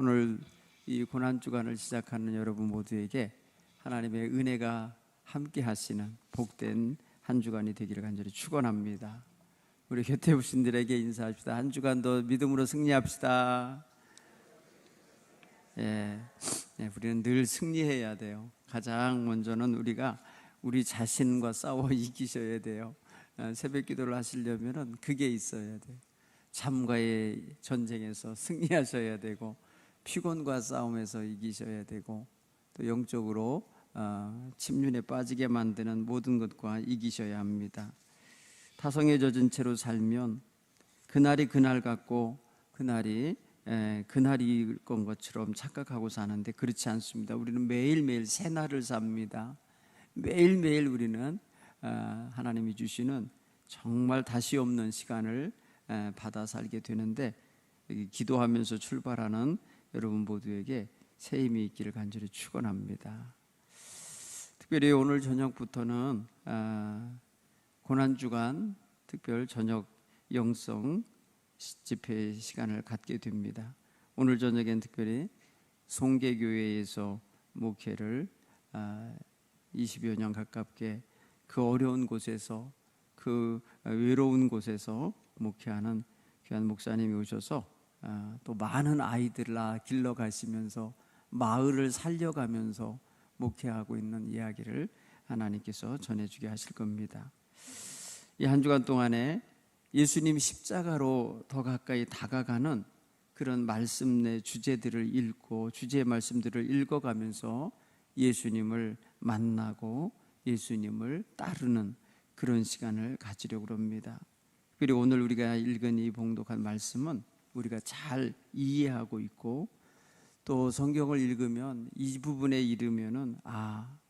오늘 이 고난주간을 시작하는 여러분 모두에게 하나님의 은혜가 함께 하시는 복된 한 주간이 되기를 간절히 축원합니다. 우리 곁에 오신 분들에게 인사합시다. 한 주간도 믿음으로 승리합시다. 우리는 늘 승리해야 돼요. 가장 먼저는 우리가 우리 자신과 싸워 이기셔야 돼요. 새벽 기도를 하시려면 그게 있어야 돼요. 잠과의 전쟁에서 승리하셔야 되고, 피곤과 싸움에서 이기셔야 되고, 또 영적으로 침륜에 빠지게 만드는 모든 것과 이기셔야 합니다. 타성에 젖은 채로 살면 그날이 그날 같고 그날이 그날일 것처럼 착각하고 사는데 그렇지 않습니다. 우리는 매일매일 새날을 삽니다. 매일매일 우리는 하나님이 주시는 정말 다시 없는 시간을 받아 살게 되는데, 기도하면서 출발하는 여러분 모두에게 새 힘이 있기를 간절히 축원합니다. 특별히 오늘 저녁부터는 고난주간 특별 저녁 영성 집회 시간을 갖게 됩니다. 오늘 저녁엔 특별히 송계교회에서 목회를 20여 년 가깝게 그 어려운 곳에서, 그 외로운 곳에서 목회하는 귀한 목사님이 오셔서 또 많은 아이들을 길러 가시면서 마을을 살려가면서 목회하고 있는 이야기를 하나님께서 전해주게 하실 겁니다. 이 한 주간 동안에 예수님 십자가로 더 가까이 다가가는 그런 말씀의 주제들을 읽고 주제의 말씀들을 읽어가면서 예수님을 만나고 예수님을 따르는 그런 시간을 가지려고 합니다. 그리고 오늘 우리가 읽은 이 봉독한 말씀은 우리가 잘 이해하고 있고, 또 성경을 읽으면 이 부분에 이르면은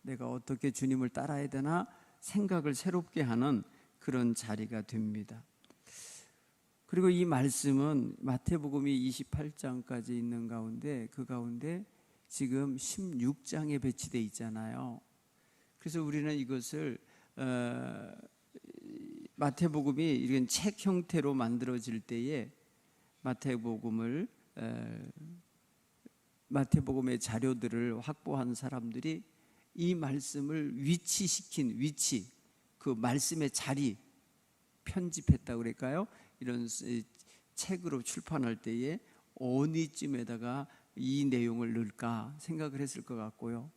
내가 어떻게 주님을 따라야 되나 생각을 새롭게 하는 그런 자리가 됩니다. 그리고 이 말씀은 마태복음이 28장까지 있는 가운데, 그 가운데 지금 16장에 배치되어 있잖아요. 그래서 우리는 이것을 마태복음이 이런 책 형태로 만들어질 때에 마태복음의 자료들을 확보한 사람들이 이 말씀을 위치시킨 그 말씀의 자리 편집했다고 그럴까요? 이런 책으로 출판할 때에 어디쯤에다가 이 내용을 넣을까 생각을 했을 것 같고요.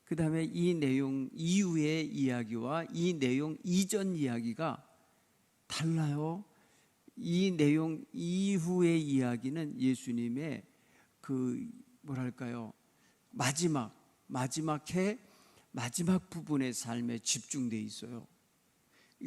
그 다음에 이 내용 이후의 이야기와 이 내용 이전 이야기가 달라요. 이 내용 이후의 이야기는 예수님의 마지막 부분의 삶에 집중되어 있어요.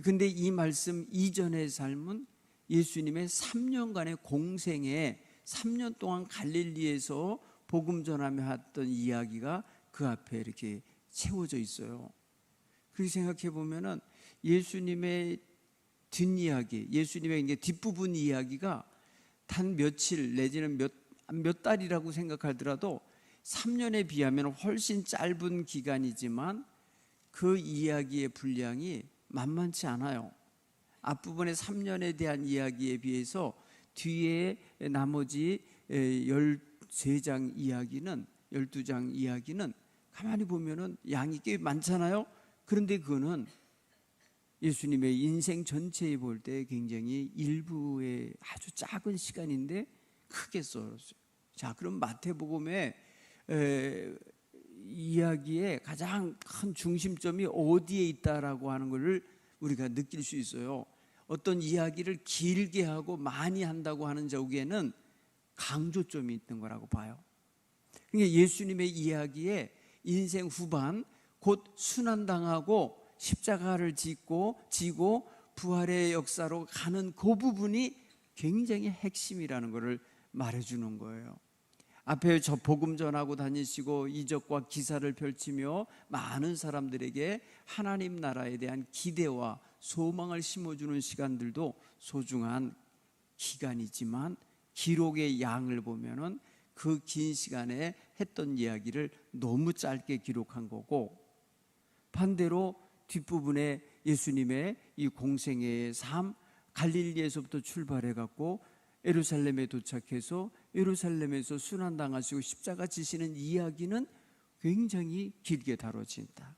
근데 이 말씀 이전의 삶은 예수님의 3년간의 공생에 3년 동안 갈릴리에서 복음 전하며 했던 이야기가 그 앞에 이렇게 채워져 있어요. 그렇게 생각해 보면은 예수님의 뒷이야기, 예수님의 이제 뒷부분 이야기가 단 며칠 내지는 몇 달이라고 생각하더라도 3년에 비하면 훨씬 짧은 기간이지만 그 이야기의 분량이 만만치 않아요. 앞부분의 3년에 대한 이야기에 비해서 뒤에 나머지 13장 이야기는, 12장 이야기는 가만히 보면은 양이 꽤 많잖아요. 그런데 그거는 예수님의 인생 전체에 볼 때 굉장히 일부의 아주 작은 시간인데 크게 써졌어요. 자, 그럼 마태복음의 이야기의 가장 큰 중심점이 어디에 있다라고 하는 것을 우리가 느낄 수 있어요. 어떤 이야기를 길게 하고 많이 한다고 하는 쪽에는 강조점이 있는 거라고 봐요. 그러니까 예수님의 이야기의 인생 후반, 곧 순환당하고 십자가를 지고 부활의 역사로 가는 그 부분이 굉장히 핵심이라는 것을 말해주는 거예요. 앞에 저 복음 전하고 다니시고 이적과 기사를 펼치며 많은 사람들에게 하나님 나라에 대한 기대와 소망을 심어주는 시간들도 소중한 기간이지만, 기록의 양을 보면은 그 긴 시간에 했던 이야기를 너무 짧게 기록한 거고, 반대로 뒷부분에 예수님의 이 공생애의 삶, 갈릴리에서부터 출발해 갖고 예루살렘에 도착해서 예루살렘에서 순환당하시고 십자가 지시는 이야기는 굉장히 길게 다뤄진다.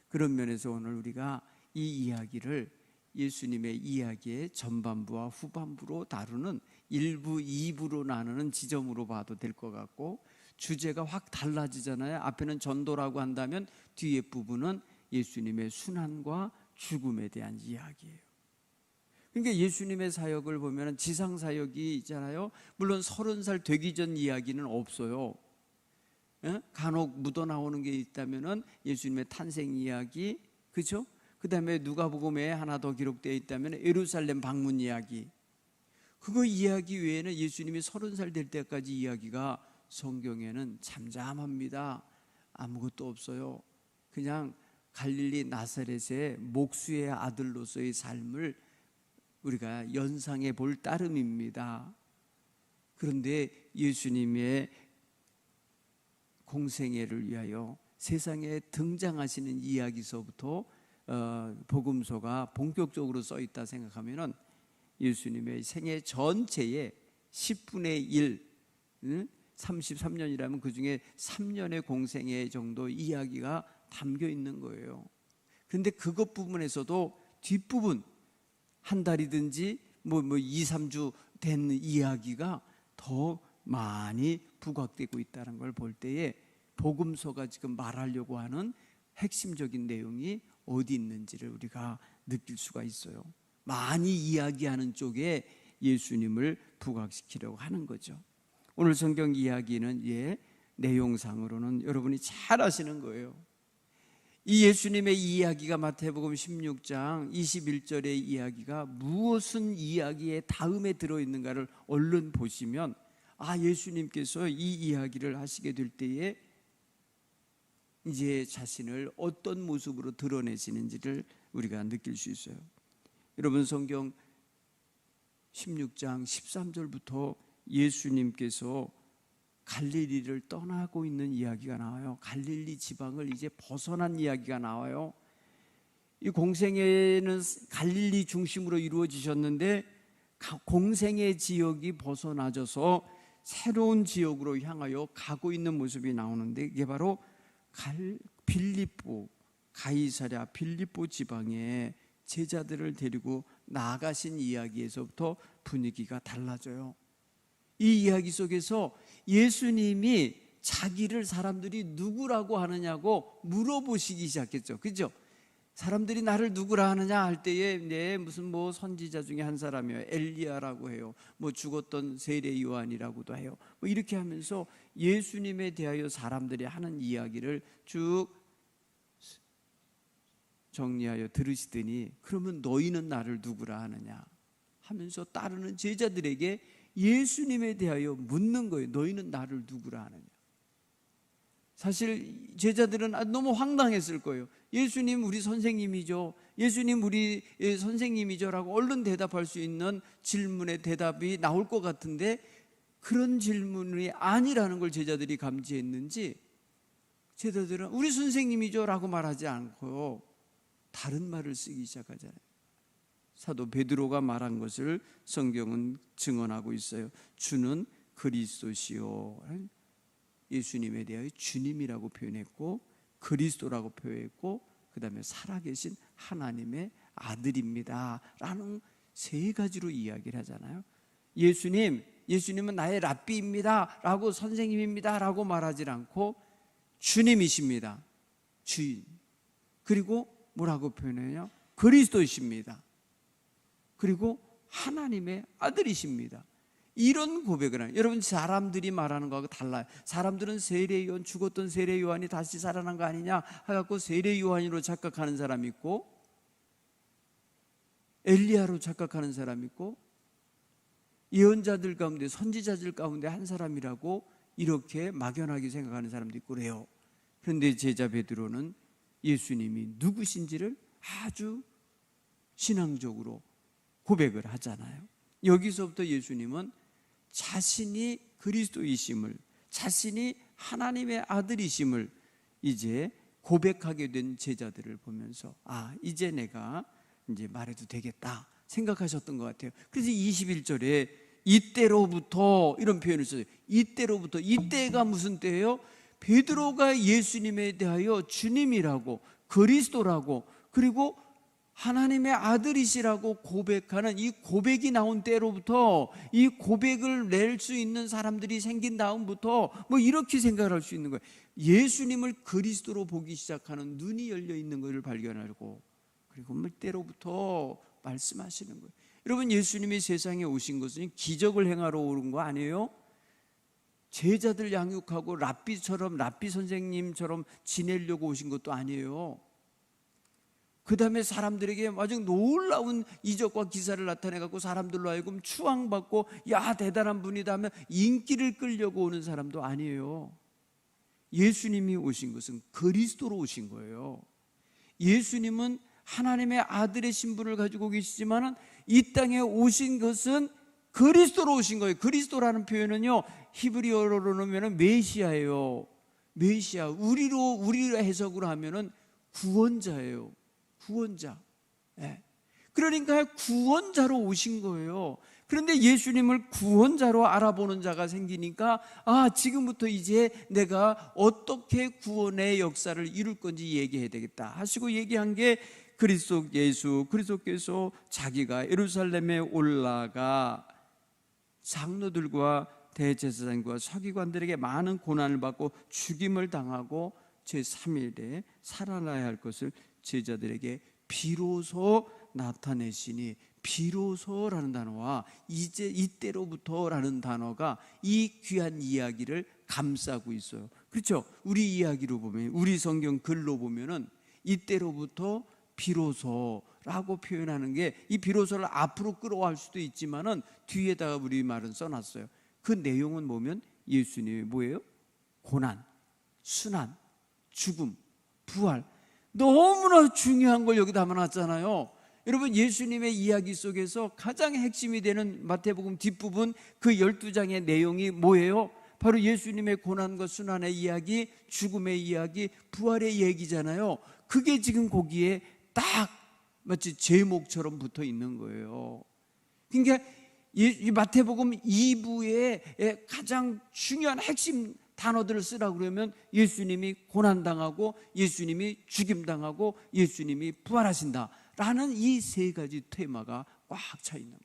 그런 면에서 오늘 우리가 이 이야기를 예수님의 이야기의 전반부와 후반부로 다루는 1부, 2부로 나누는 지점으로 봐도 될 것 같고, 주제가 확 달라지잖아요. 앞에는 전도라고 한다면 뒤에 부분은 예수님의 순환과 죽음에 대한 이야기예요. 그러니까 예수님의 사역을 보면 지상 사역이 있잖아요. 물론 30살 되기 전 이야기는 없어요. 간혹 묻어나오는 게 있다면 예수님의 탄생 이야기, 그죠? 그 다음에 누가복음에 하나 더 기록되어 있다면 예루살렘 방문 이야기. 그거 이야기 외에는 예수님이 30살 될 때까지 이야기가 성경에는 잠잠합니다. 아무것도 없어요. 그냥 갈릴리 나사렛의 목수의 아들로서의 삶을 우리가 연상해 볼 따름입니다. 그런데 예수님의 공생애를 위하여 세상에 등장하시는 이야기서부터 복음서가 본격적으로 써 있다 생각하면은 예수님의 생애 전체의 10분의 1, 33년이라면 그 중에 3년의 공생애 정도 이야기가 담겨 있는 거예요. 그런데 그것 부분에서도 뒷부분 한 달이든지 2, 3주 된 이야기가 더 많이 부각되고 있다는 걸 볼 때에 복음서가 지금 말하려고 하는 핵심적인 내용이 어디 있는지를 우리가 느낄 수가 있어요. 많이 이야기하는 쪽에 예수님을 부각시키려고 하는 거죠. 오늘 성경 이야기는 내용상으로는 여러분이 잘 아시는 거예요. 이 예수님의 이야기가 마태복음 16장 21절의 이야기가 무엇은 이야기의 다음에 들어있는가를 얼른 보시면 예수님께서 이 이야기를 하시게 될 때에 이제 자신을 어떤 모습으로 드러내시는지를 우리가 느낄 수 있어요. 여러분 성경 16장 13절부터 예수님께서 갈릴리를 떠나고 있는 이야기가 나와요. 갈릴리 지방을 이제 벗어난 이야기가 나와요. 이 공생애는 갈릴리 중심으로 이루어지셨는데 공생애 지역이 벗어나져서 새로운 지역으로 향하여 가고 있는 모습이 나오는데, 이게 바로 빌립보, 가이사랴 빌립보 지방에 제자들을 데리고 나가신 이야기에서부터 분위기가 달라져요. 이 이야기 속에서 예수님이 자기를 사람들이 누구라고 하느냐고 물어보시기 시작했죠. 그죠? 사람들이 나를 누구라 하느냐 할 때에 무슨 선지자 중에 한 사람이에요. 엘리야라고 해요. 죽었던 세례 요한이라고도 해요. 이렇게 하면서 예수님에 대하여 사람들이 하는 이야기를 쭉 정리하여 들으시더니, 그러면 너희는 나를 누구라 하느냐 하면서 따르는 제자들에게 예수님에 대하여 묻는 거예요. 너희는 나를 누구라 하느냐. 사실 제자들은 너무 황당했을 거예요. 예수님 우리 선생님이죠, 예수님 우리 선생님이죠 라고 얼른 대답할 수 있는 질문의 대답이 나올 것 같은데, 그런 질문이 아니라는 걸 제자들이 감지했는지 제자들은 우리 선생님이죠 라고 말하지 않고 다른 말을 쓰기 시작하잖아요. 사도 베드로가 말한 것을 성경은 증언하고 있어요. 주는 그리스도시요. 예수님에 대하여 주님이라고 표현했고, 그리스도라고 표현했고, 그 다음에 살아계신 하나님의 아들입니다 라는 세 가지로 이야기를 하잖아요. 예수님은 나의 랍비입니다 라고, 선생님입니다 라고 말하지 않고 주님이십니다, 주인. 그리고 뭐라고 표현해요? 그리스도이십니다. 그리고 하나님의 아들이십니다. 이런 고백을 하는, 여러분 사람들이 말하는 거하고 달라요. 사람들은 세례요한, 죽었던 세례요한이 다시 살아난 거 아니냐 해갖고 세례요한으로 착각하는 사람이 있고, 엘리야로 착각하는 사람이 있고, 예언자들 가운데, 선지자들 가운데 한 사람이라고 이렇게 막연하게 생각하는 사람도 있고 그래요. 그런데 제자 베드로는 예수님이 누구신지를 아주 신앙적으로 고백을 하잖아요. 여기서부터 예수님은 자신이 그리스도이심을, 자신이 하나님의 아들이심을 이제 고백하게 된 제자들을 보면서 이제 내가 이제 말해도 되겠다 생각하셨던 것 같아요. 그래서 21절에 이때로부터 이런 표현을 써요. 이때로부터. 이때가 무슨 때예요? 베드로가 예수님에 대하여 주님이라고, 그리스도라고, 그리고 하나님의 아들이시라고 고백하는 이 고백이 나온 때로부터, 이 고백을 낼 수 있는 사람들이 생긴 다음부터 뭐 이렇게 생각을 할 수 있는 거예요. 예수님을 그리스도로 보기 시작하는 눈이 열려 있는 것을 발견하고, 그리고 뭐 때로부터 말씀하시는 거예요. 여러분, 예수님이 세상에 오신 것은 기적을 행하러 오는 거 아니에요? 제자들 양육하고 랍비 선생님처럼 지내려고 오신 것도 아니에요. 그 다음에 사람들에게 아주 놀라운 이적과 기사를 나타내갖고 사람들로 하여금 추앙받고 야 대단한 분이다 하면 인기를 끌려고 오는 사람도 아니에요. 예수님이 오신 것은 그리스도로 오신 거예요. 예수님은 하나님의 아들의 신분을 가지고 계시지만 이 땅에 오신 것은 그리스도로 오신 거예요. 그리스도라는 표현은요, 히브리어로 넣으면 메시아예요. 메시아. 우리로 해석으로 하면은 구원자예요. 구원자. 네. 그러니까 구원자로 오신 거예요. 그런데 예수님을 구원자로 알아보는 자가 생기니까 지금부터 이제 내가 어떻게 구원의 역사를 이룰 건지 얘기해야 되겠다 하시고 얘기한 게 그리스도께서 자기가 예루살렘에 올라가 장로들과 대제사장과 서기관들에게 많은 고난을 받고 죽임을 당하고 제3일에 살아나야 할 것을 제자들에게 비로소 나타내시니, 비로소라는 단어와 이제 이때로부터라는 단어가 이 귀한 이야기를 감싸고 있어요. 그렇죠? 우리 이야기로 보면, 우리 성경 글로 보면은 이때로부터 비로소라고 표현하는 게, 이 비로소를 앞으로 끌어갈 수도 있지만은 뒤에다가 우리 말은 써놨어요. 그 내용은 보면 예수님의 뭐예요? 고난, 순환, 죽음, 부활, 너무나 중요한 걸 여기 담아놨잖아요. 여러분, 예수님의 이야기 속에서 가장 핵심이 되는 마태복음 뒷부분 그 12장의 내용이 뭐예요? 바로 예수님의 고난과 순환의 이야기, 죽음의 이야기, 부활의 얘기잖아요. 그게 지금 거기에 딱 마치 제목처럼 붙어 있는 거예요. 그러니까 이 마태복음 2부의 가장 중요한 핵심 단어들을 쓰라고 그러면 예수님이 고난당하고 예수님이 죽임당하고 예수님이 부활하신다라는 이 세 가지 테마가 꽉 차 있는 거예요.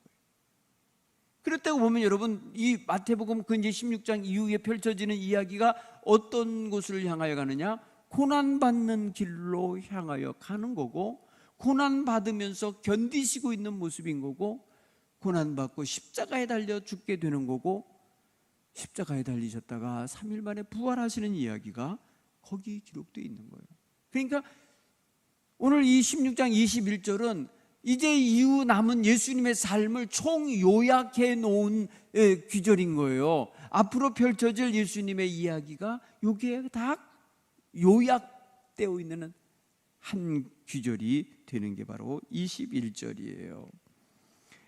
그렇다고 보면 여러분, 이 마태복음 그 이제 16장 이후에 펼쳐지는 이야기가 어떤 곳을 향하여 가느냐? 고난받는 길로 향하여 가는 거고, 고난받으면서 견디시고 있는 모습인 거고, 고난받고 십자가에 달려 죽게 되는 거고, 십자가에 달리셨다가 3일 만에 부활하시는 이야기가 거기 기록되어 있는 거예요. 그러니까 오늘 이 16장 21절은 이제 이후 남은 예수님의 삶을 총 요약해 놓은 귀절인 거예요. 앞으로 펼쳐질 예수님의 이야기가 여기에 다 요약되어 있는 한 귀절이 되는 게 바로 21절이에요.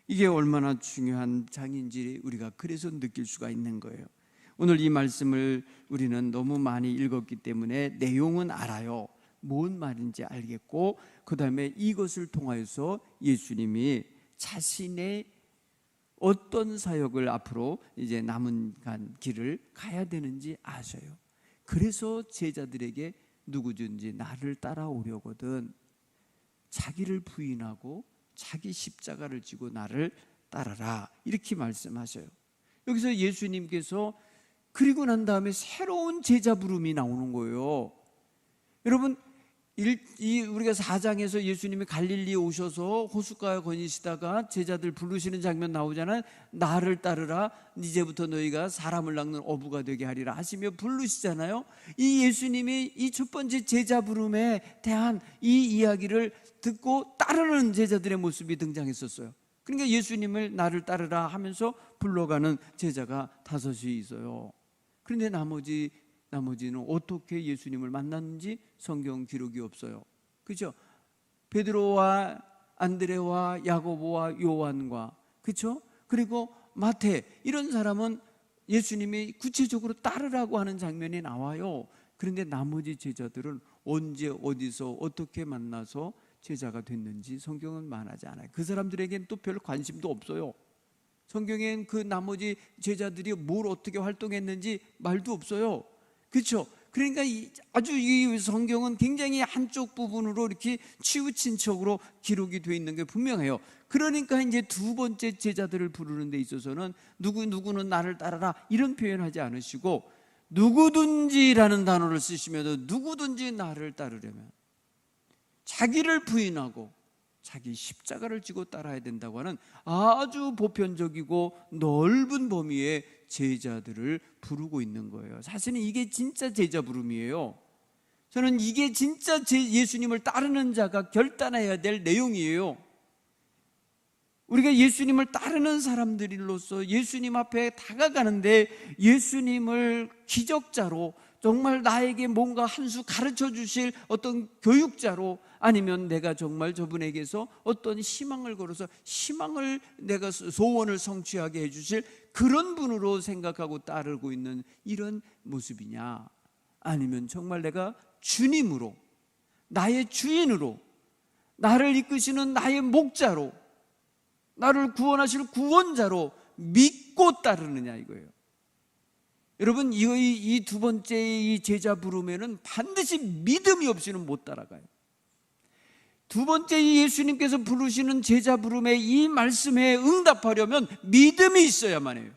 이게 얼마나 중요한 장인지 우리가 그래서 느낄 수가 있는 거예요. 오늘 이 말씀을 우리는 너무 많이 읽었기 때문에 내용은 알아요. 뭔 말인지 알겠고, 그 다음에 이것을 통하여서 예수님이 자신의 어떤 사역을 앞으로 이제 남은 길을 가야 되는지 아셔요. 그래서 제자들에게 누구든지 나를 따라오려거든 자기를 부인하고 자기 십자가를 지고 나를 따라라, 이렇게 말씀하셔요. 여기서 예수님께서 그리고 난 다음에 새로운 제자 부름이 나오는 거예요. 여러분, 우리가 4장에서 예수님이 갈릴리에 오셔서 호숫가에 거니시다가 제자들 부르시는 장면 나오잖아요. 나를 따르라, 이제부터 너희가 사람을 낚는 어부가 되게 하리라 하시며 부르시잖아요. 이 예수님이 이 첫 번째 제자 부름에 대한 이 이야기를 듣고 따르는 제자들의 모습이 등장했었어요. 그러니까 예수님을 나를 따르라 하면서 불러가는 제자가 5이 있어요. 그런데 나머지는 어떻게 예수님을 만났는지 성경 기록이 없어요. 그렇죠? 베드로와 안드레와 야고보와 요한과, 그렇죠? 그리고 마태, 이런 사람은 예수님이 구체적으로 따르라고 하는 장면이 나와요. 그런데 나머지 제자들은 언제 어디서 어떻게 만나서 제자가 됐는지 성경은 말하지 않아요. 그 사람들에게는 또 별 관심도 없어요. 성경엔 그 나머지 제자들이 뭘 어떻게 활동했는지 말도 없어요. 그렇죠? 그러니까 아주 이 성경은 굉장히 한쪽 부분으로 이렇게 치우친 척으로 기록이 되어 있는 게 분명해요. 그러니까 이제 두 번째 제자들을 부르는 데 있어서는 누구는 나를 따라라 이런 표현하지 않으시고 누구든지라는 단어를 쓰시면서 누구든지 나를 따르려면 자기를 부인하고 자기 십자가를 지고 따라야 된다고 하는 아주 보편적이고 넓은 범위의 제자들을 부르고 있는 거예요. 사실은 이게 진짜 제자 부름이에요. 저는 이게 진짜 예수님을 따르는 자가 결단해야 될 내용이에요. 우리가 예수님을 따르는 사람들로서 예수님 앞에 다가가는데 예수님을 기적자로 정말 나에게 뭔가 한 수 가르쳐 주실 어떤 교육자로 아니면 내가 정말 저분에게서 어떤 희망을 걸어서 희망을 내가 소원을 성취하게 해주실 그런 분으로 생각하고 따르고 있는 이런 모습이냐, 아니면 정말 내가 주님으로 나의 주인으로 나를 이끄시는 나의 목자로 나를 구원하실 구원자로 믿고 따르느냐 이거예요. 여러분 이 두 번째 이 제자 부름에는 반드시 믿음이 없이는 못 따라가요. 두 번째 이 예수님께서 부르시는 제자 부름의 이 말씀에 응답하려면 믿음이 있어야만 해요.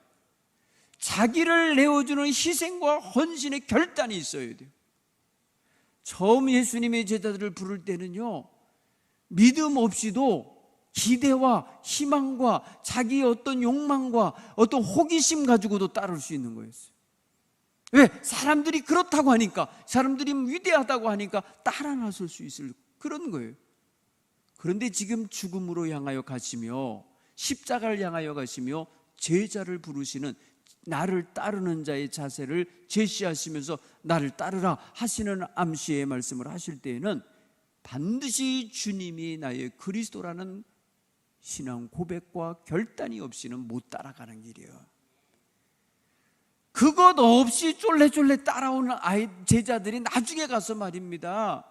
자기를 내어주는 희생과 헌신의 결단이 있어야 돼요. 처음 예수님의 제자들을 부를 때는요, 믿음 없이도 기대와 희망과 자기의 어떤 욕망과 어떤 호기심 가지고도 따를 수 있는 거였어요. 왜? 사람들이 그렇다고 하니까, 사람들이 위대하다고 하니까 따라 나설 수 있을 그런 거예요. 그런데 지금 죽음으로 향하여 가시며 십자가를 향하여 가시며 제자를 부르시는 나를 따르는 자의 자세를 제시하시면서 나를 따르라 하시는 암시의 말씀을 하실 때에는 반드시 주님이 나의 그리스도라는 신앙 고백과 결단이 없이는 못 따라가는 길이에요. 그것 없이 쫄래쫄래 따라오는 제자들이 나중에 가서 말입니다,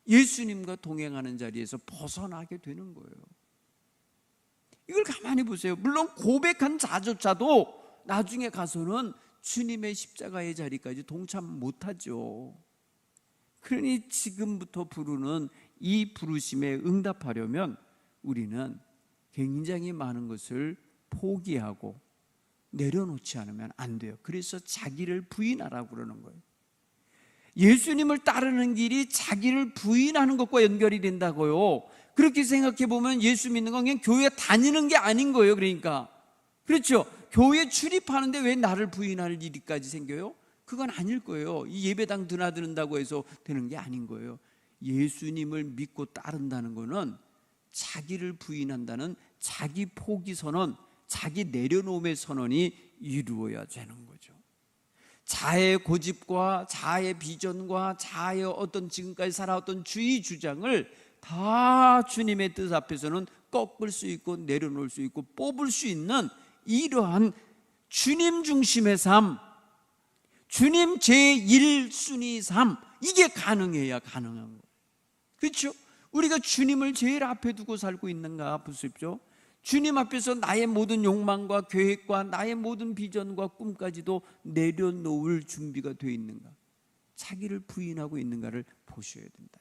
예수님과 동행하는 자리에서 벗어나게 되는 거예요. 이걸 가만히 보세요. 물론 고백한 자조차도 나중에 가서는 주님의 십자가의 자리까지 동참 못하죠. 그러니 지금부터 부르는 이 부르심에 응답하려면 우리는 굉장히 많은 것을 포기하고 내려놓지 않으면 안 돼요. 그래서 자기를 부인하라고 그러는 거예요. 예수님을 따르는 길이 자기를 부인하는 것과 연결이 된다고요. 그렇게 생각해 보면 예수 믿는 건 그냥 교회 다니는 게 아닌 거예요. 그러니까 그렇죠. 교회 출입하는데 왜 나를 부인할 일이까지 생겨요? 그건 아닐 거예요. 이 예배당 드나드는다고 해서 되는 게 아닌 거예요. 예수님을 믿고 따른다는 거는 자기를 부인한다는 자기 포기 선언, 자기 내려놓음의 선언이 이루어야 되는 거죠. 자의 고집과 자의 비전과 자의 어떤 지금까지 살아왔던 주의 주장을 다 주님의 뜻 앞에서는 꺾을 수 있고 내려놓을 수 있고 뽑을 수 있는 이러한 주님 중심의 삶, 주님 제1순위 삶, 이게 가능해야 가능한 거예요. 그렇죠? 우리가 주님을 제일 앞에 두고 살고 있는가 보십시오. 주님 앞에서 나의 모든 욕망과 계획과 나의 모든 비전과 꿈까지도 내려놓을 준비가 되어 있는가, 자기를 부인하고 있는가를 보셔야 된다.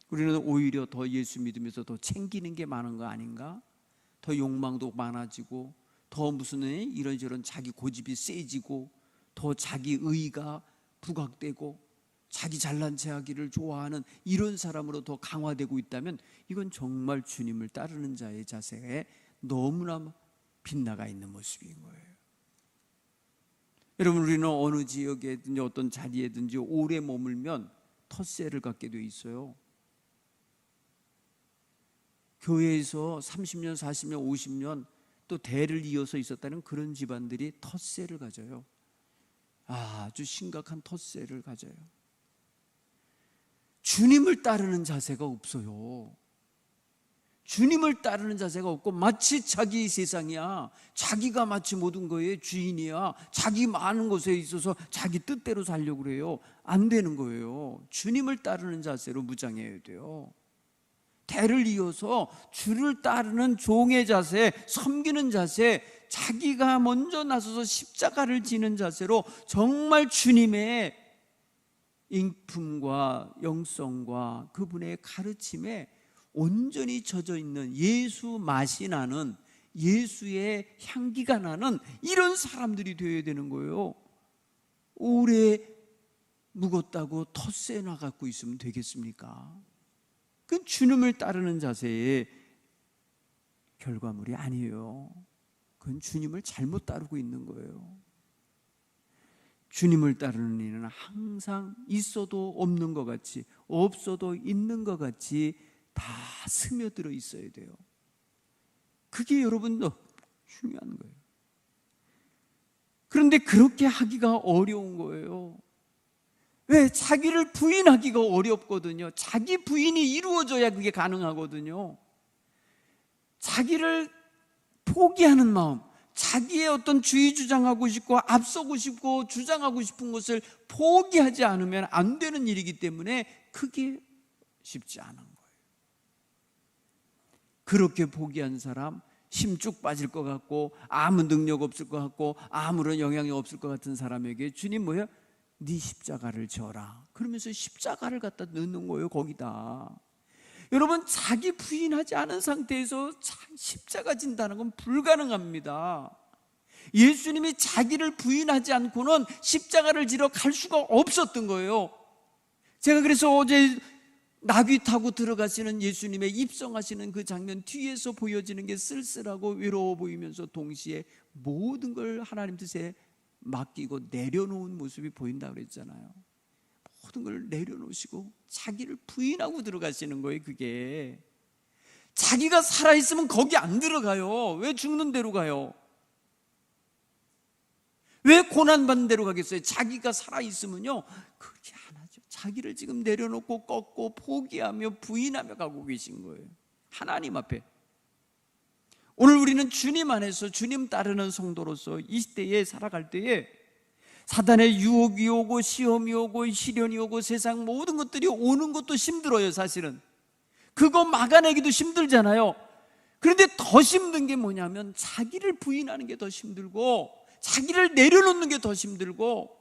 우리는 오히려 더 예수 믿으면서 더 챙기는 게 많은 거 아닌가? 더 욕망도 많아지고 더 무슨 이런저런 자기 고집이 세지고 더 자기 의가 부각되고 자기 잘난 체 하기를 좋아하는 이런 사람으로 더 강화되고 있다면 이건 정말 주님을 따르는 자의 자세에 너무나 빗나가 있는 모습인 거예요. 여러분, 우리는 어느 지역에든지 어떤 자리에든지 오래 머물면 텃세를 갖게 돼 있어요. 교회에서 30년, 40년, 50년 또 대를 이어서 있었다는 그런 집안들이 텃세를 가져요. 아주 심각한 텃세를 가져요. 주님을 따르는 자세가 없어요. 주님을 따르는 자세가 없고 마치 자기 세상이야, 자기가 마치 모든 거에 주인이야, 자기 많은 것에 있어서 자기 뜻대로 살려고 그래요. 안 되는 거예요. 주님을 따르는 자세로 무장해야 돼요. 대를 이어서 주를 따르는 종의 자세, 섬기는 자세, 자기가 먼저 나서서 십자가를 지는 자세로 정말 주님의 인품과 영성과 그분의 가르침에 온전히 젖어 있는, 예수 맛이 나는, 예수의 향기가 나는 이런 사람들이 되어야 되는 거예요. 오래 묵었다고 텃세나 갖고 있으면 되겠습니까? 그건 주님을 따르는 자세의 결과물이 아니에요. 그건 주님을 잘못 따르고 있는 거예요. 주님을 따르는 이는 항상 있어도 없는 것 같이, 없어도 있는 것 같이 다 스며들어 있어야 돼요. 그게 여러분도 중요한 거예요. 그런데 그렇게 하기가 어려운 거예요. 왜? 자기를 부인하기가 어렵거든요. 자기 부인이 이루어져야 그게 가능하거든요. 자기를 포기하는 마음, 자기의 어떤 주의 주장하고 싶고 앞서고 싶고 주장하고 싶은 것을 포기하지 않으면 안 되는 일이기 때문에 그게 쉽지 않은 거예요. 그렇게 포기한 사람, 힘 쭉 빠질 것 같고 아무 능력 없을 것 같고 아무런 영향이 없을 것 같은 사람에게 주님 뭐예요? 네 십자가를 져라. 그러면서 십자가를 갖다 넣는 거예요, 거기다. 여러분, 자기 부인하지 않은 상태에서 십자가 진다는 건 불가능합니다. 예수님이 자기를 부인하지 않고는 십자가를 지러 갈 수가 없었던 거예요. 제가 그래서 어제 나귀 타고 들어가시는 예수님의 입성하시는 그 장면 뒤에서 보여지는 게 쓸쓸하고 외로워 보이면서 동시에 모든 걸 하나님 뜻에 맡기고 내려놓은 모습이 보인다고 그랬잖아요. 모든 걸 내려놓으시고 자기를 부인하고 들어가시는 거예요. 그게 자기가 살아있으면 거기 안 들어가요. 왜 죽는 데로 가요? 왜 고난받는 데로 가겠어요? 자기가 살아있으면요 그렇게 안 하죠. 자기를 지금 내려놓고 꺾고 포기하며 부인하며 가고 계신 거예요, 하나님 앞에. 오늘 우리는 주님 안에서 주님 따르는 성도로서 이 시대에 살아갈 때에 사단의 유혹이 오고 시험이 오고 시련이 오고 세상 모든 것들이 오는 것도 힘들어요. 사실은 그거 막아내기도 힘들잖아요. 그런데 더 힘든 게 뭐냐면 자기를 부인하는 게 더 힘들고 자기를 내려놓는 게 더 힘들고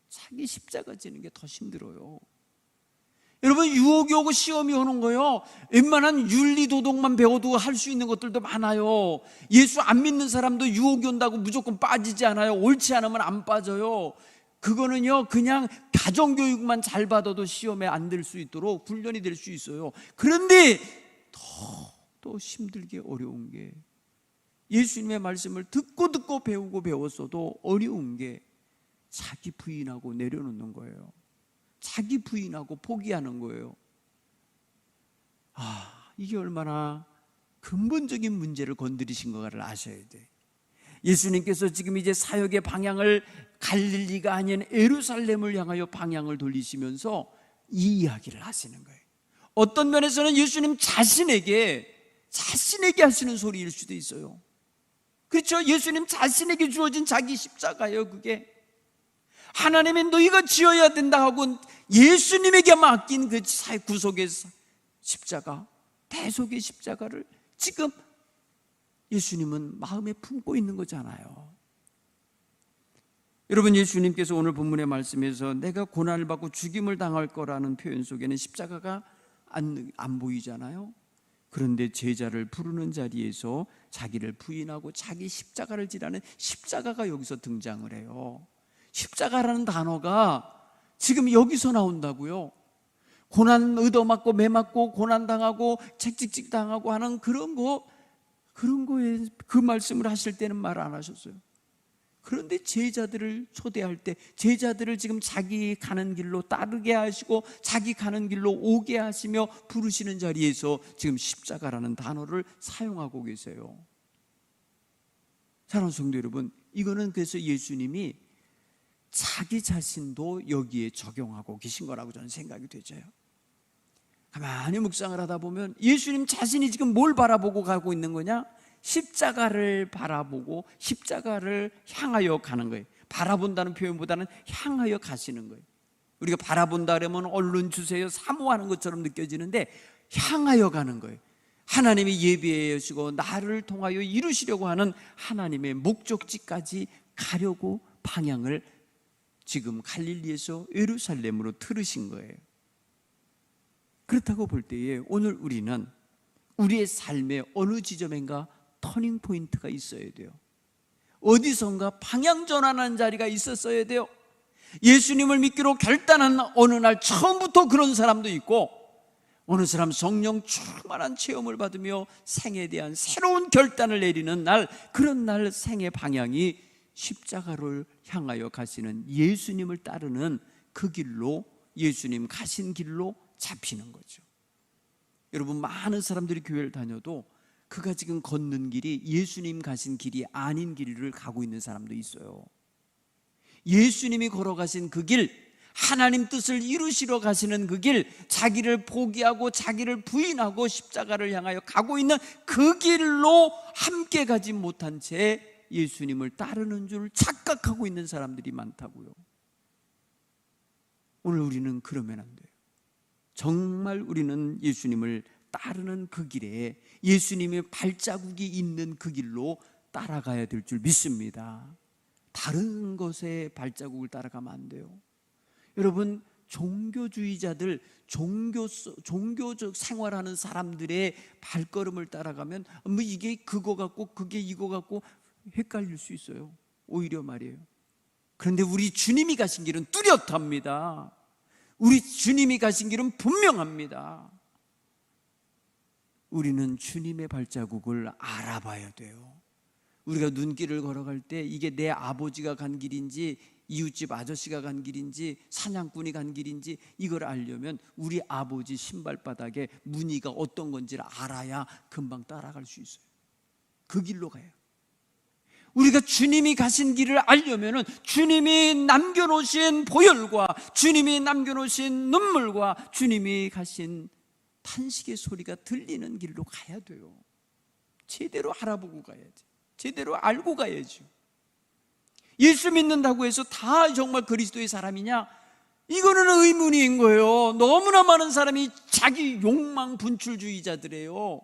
자기 십자가 지는 게 더 힘들어요. 여러분, 유혹이 오고 시험이 오는 거요, 웬만한 윤리도덕만 배워도 할 수 있는 것들도 많아요. 예수 안 믿는 사람도 유혹이 온다고 무조건 빠지지 않아요. 옳지 않으면 안 빠져요. 그거는요 그냥 가정교육만 잘 받아도 시험에 안 들 수 있도록 훈련이 될 수 있어요. 그런데 더 힘들게 어려운 게, 예수님의 말씀을 듣고 배우고 배웠어도 어려운 게 자기 부인하고 내려놓는 거예요. 자기 부인하고 포기하는 거예요. 이게 얼마나 근본적인 문제를 건드리신 것을 아셔야 돼. 예수님께서 지금 이제 사역의 방향을 갈릴리가 아닌 예루살렘을 향하여 방향을 돌리시면서 이 이야기를 하시는 거예요. 어떤 면에서는 예수님 자신에게 하시는 소리일 수도 있어요. 그렇죠? 예수님 자신에게 주어진 자기 십자가예요. 그게 하나님이 너희가 지어야 된다 하고 예수님에게 맡긴 그 구속의 십자가, 대속의 십자가를 지금 예수님은 마음에 품고 있는 거잖아요. 여러분, 예수님께서 오늘 본문의 말씀에서 내가 고난을 받고 죽임을 당할 거라는 표현 속에는 십자가가 안 보이잖아요. 그런데 제자를 부르는 자리에서 자기를 부인하고 자기 십자가를 지라는 십자가가 여기서 등장을 해요. 십자가라는 단어가 지금 여기서 나온다고요. 고난 얻어맞고 매맞고 고난당하고 책찍찍 당하고 하는 그런 거에 그 말씀을 하실 때는 말 안 하셨어요. 그런데 제자들을 초대할 때 제자들을 지금 자기 가는 길로 따르게 하시고 자기 가는 길로 오게 하시며 부르시는 자리에서 지금 십자가라는 단어를 사용하고 계세요. 사랑하는 성도 여러분, 이거는 그래서 예수님이 자기 자신도 여기에 적용하고 계신 거라고 저는 생각이 되져요. 가만히 묵상을 하다 보면 예수님 자신이 지금 뭘 바라보고 가고 있는 거냐? 십자가를 바라보고 십자가를 향하여 가는 거예요. 바라본다는 표현보다는 향하여 가시는 거예요. 우리가 바라본다 그러면 언론 주세요 사모하는 것처럼 느껴지는데 향하여 가는 거예요. 하나님이 예비해 주시고 나를 통하여 이루시려고 하는 하나님의 목적지까지 가려고 방향을 지금 갈릴리에서 예루살렘으로 틀으신 거예요. 그렇다고 볼 때에 오늘 우리는 우리의 삶의 어느 지점인가 터닝 포인트가 있어야 돼요. 어디선가 방향 전환하는 자리가 있었어야 돼요. 예수님을 믿기로 결단한 어느 날 처음부터 그런 사람도 있고, 어느 사람 성령 충만한 체험을 받으며 생에 대한 새로운 결단을 내리는 날, 그런 날 생의 방향이 십자가를 향하여 가시는 예수님을 따르는 그 길로, 예수님 가신 길로 잡히는 거죠. 여러분, 많은 사람들이 교회를 다녀도 그가 지금 걷는 길이 예수님 가신 길이 아닌 길을 가고 있는 사람도 있어요. 예수님이 걸어가신 그 길, 하나님 뜻을 이루시러 가시는 그 길, 자기를 포기하고 자기를 부인하고 십자가를 향하여 가고 있는 그 길로 함께 가지 못한 채 예수님을 따르는 줄 착각하고 있는 사람들이 많다고요. 오늘 우리는 그러면 안 돼요. 정말 우리는 예수님을 따르는 그 길에 예수님의 발자국이 있는 그 길로 따라가야 될 줄 믿습니다. 다른 것에 발자국을 따라가면 안 돼요. 여러분, 종교주의자들, 종교적 생활하는 사람들의 발걸음을 따라가면 뭐 이게 그거 같고 그게 이거 같고 헷갈릴 수 있어요. 오히려 말이에요. 그런데 우리 주님이 가신 길은 뚜렷합니다. 우리 주님이 가신 길은 분명합니다. 우리는 주님의 발자국을 알아봐야 돼요. 우리가 눈길을 걸어갈 때 이게 내 아버지가 간 길인지 이웃집 아저씨가 간 길인지 사냥꾼이 간 길인지 이걸 알려면 우리 아버지 신발바닥에 무늬가 어떤 건지를 알아야 금방 따라갈 수 있어요. 그 길로 가요. 우리가 주님이 가신 길을 알려면 주님이 남겨놓으신 보혈과 주님이 남겨놓으신 눈물과 주님이 가신 탄식의 소리가 들리는 길로 가야 돼요. 제대로 알아보고 가야지. 제대로 알고 가야죠. 예수 믿는다고 해서 다 정말 그리스도의 사람이냐? 이거는 의문인 거예요. 너무나 많은 사람이 자기 욕망 분출주의자들이에요.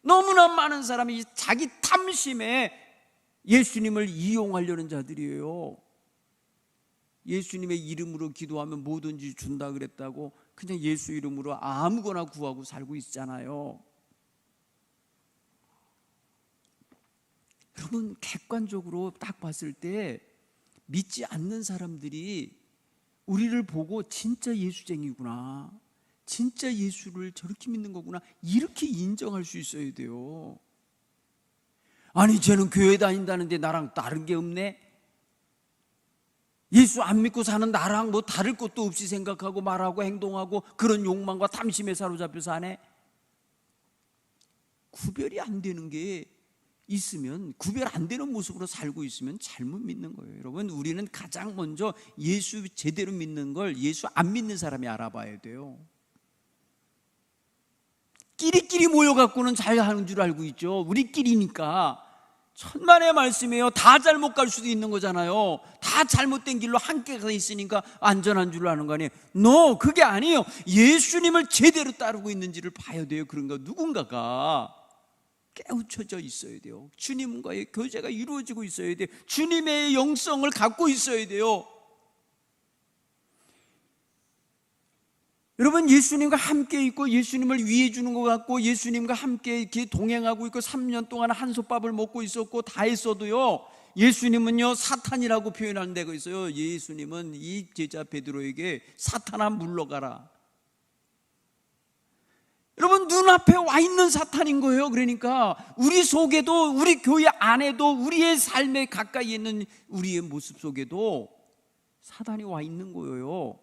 너무나 많은 사람이 자기 탐심에 예수님을 이용하려는 자들이에요. 예수님의 이름으로 기도하면 뭐든지 준다 그랬다고 그냥 예수 이름으로 아무거나 구하고 살고 있잖아요. 여러분, 객관적으로 딱 봤을 때 믿지 않는 사람들이 우리를 보고 진짜 예수쟁이구나, 진짜 예수를 저렇게 믿는 거구나, 이렇게 인정할 수 있어야 돼요. 아니, 쟤는 교회 다닌다는데 나랑 다른 게 없네? 예수 안 믿고 사는 나랑 뭐 다를 것도 없이 생각하고 말하고 행동하고 그런 욕망과 탐심에 사로잡혀 사네? 구별이 안 되는 게 있으면, 구별 안 되는 모습으로 살고 있으면 잘못 믿는 거예요. 여러분, 우리는 가장 먼저 예수 제대로 믿는 걸 예수 안 믿는 사람이 알아봐야 돼요. 끼리끼리 모여갖고는 잘 하는 줄 알고 있죠. 우리끼리니까. 천만의 말씀이에요. 다 잘못 갈 수도 있는 거잖아요. 다 잘못된 길로 함께 가 있으니까 안전한 줄 아는 거 아니에요. No, 그게 아니에요. 예수님을 제대로 따르고 있는지를 봐야 돼요. 그런가 누군가가 깨우쳐져 있어야 돼요. 주님과의 교제가 이루어지고 있어야 돼요. 주님의 영성을 갖고 있어야 돼요. 여러분, 예수님과 함께 있고 예수님을 위해 주는 것 같고 예수님과 함께 이렇게 동행하고 있고 3년 동안 한솥밥을 먹고 있었고 다 했어도요, 예수님은요 사탄이라고 표현하는 데가 있어요. 예수님은 이 제자 베드로에게 사탄아 물러가라. 여러분, 눈앞에 와 있는 사탄인 거예요. 그러니까 우리 속에도, 우리 교회 안에도, 우리의 삶에 가까이 있는 우리의 모습 속에도 사탄이 와 있는 거예요.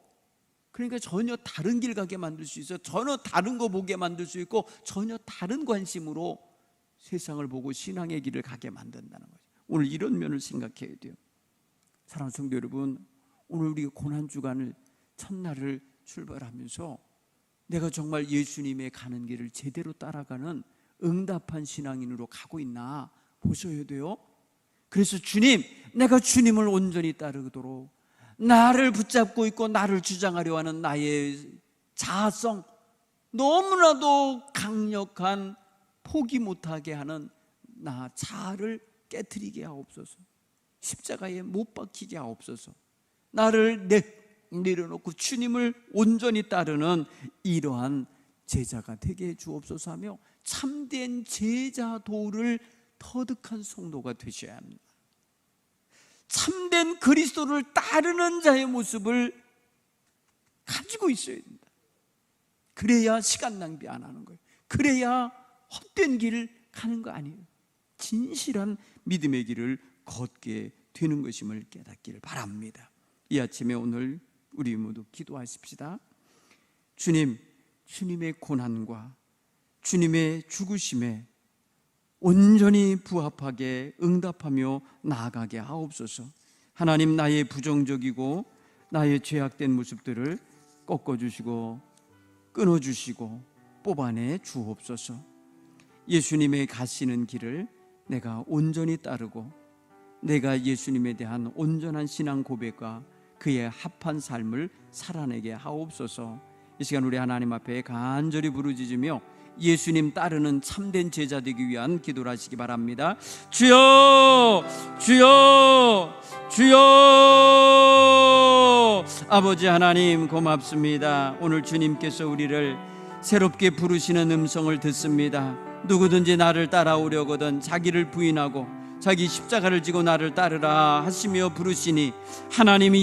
그러니까 전혀 다른 길 가게 만들 수 있어요. 전혀 다른 거 보게 만들 수 있고 전혀 다른 관심으로 세상을 보고 신앙의 길을 가게 만든다는 거죠. 오늘 이런 면을 생각해야 돼요. 사랑하는 성도 여러분, 오늘 우리가 고난주간을 첫날을 출발하면서 내가 정말 예수님의 가는 길을 제대로 따라가는 응답한 신앙인으로 가고 있나 보셔야 돼요. 그래서 주님, 내가 주님을 온전히 따르도록 나를 붙잡고 있고 나를 주장하려 하는 나의 자아성, 너무나도 강력한 포기 못하게 하는 나 자아를 깨트리게 하옵소서. 십자가에 못 박히게 하옵소서. 나를 내려놓고 주님을 온전히 따르는 이러한 제자가 되게 해 주옵소서 하며 참된 제자 도를 터득한 성도가 되셔야 합니다. 참된 그리스도를 따르는 자의 모습을 가지고 있어야 된다. 그래야 시간 낭비 안 하는 거예요. 그래야 헛된 길을 가는 거 아니에요. 진실한 믿음의 길을 걷게 되는 것임을 깨닫기를 바랍니다. 이 아침에 오늘 우리 모두 기도하십시다. 주님, 주님의 고난과 주님의 죽으심에 온전히 부합하게 응답하며 나아가게 하옵소서. 하나님, 나의 부정적이고 나의 죄악된 모습들을 꺾어주시고 끊어주시고 뽑아내 주옵소서. 예수님의 가시는 길을 내가 온전히 따르고 내가 예수님에 대한 온전한 신앙 고백과 그에 합한 삶을 살아내게 하옵소서. 이 시간 우리 하나님 앞에 간절히 부르짖으며 예수님 따르는 참된 제자 되기 위한 기도를 하시기 바랍니다. 주여, 주여, 주여. 아버지 하나님 고맙습니다. 오늘 주님께서 우리를 새롭게 부르시는 음성을 듣습니다. 누구든지 나를 따라오려거든 자기를 부인하고 자기 십자가를 지고 나를 따르라 하시며 부르시니 하나님이